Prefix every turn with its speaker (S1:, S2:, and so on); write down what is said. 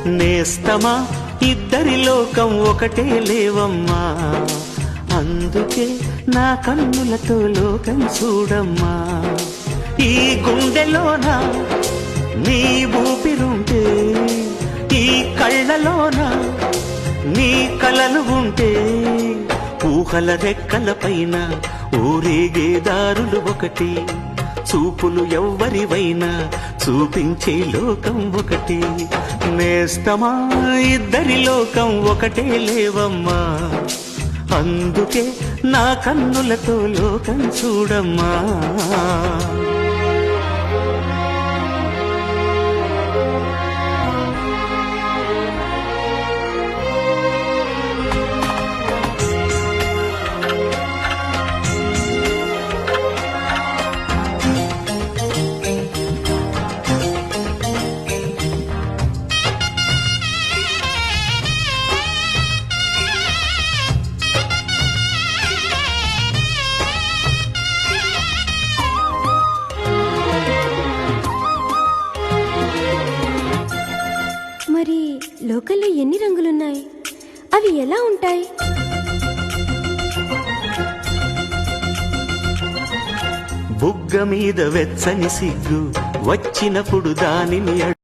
S1: నేస్తమా ఇద్దరి లోకం ఒకటే లేవమ్మా, అందుకే నా కన్నులతో లోకం చూడమ్మా. ఈ గుండెలోన నీ ఊపిరుంటే, ఈ కళ్ళలోన నీ కలలు ఉంటే, ఊహల రెక్కల పైన ఊరేగే దారులు ఒకటి, చూపులు ఎవ్వరివైనా చూపించే లోకం ఒకటి. నేస్తమా ఇద్దరి లోకం ఒకటే లేవమ్మా, అందుకే నా కన్నులతో లోకం చూడమ్మా.
S2: మరి లోకల్లో ఎన్ని రంగులున్నాయి? అవి ఎలా ఉంటాయి?
S1: బుగ్గ మీద వెచ్చని సిగ్గు వచ్చినప్పుడు దానిని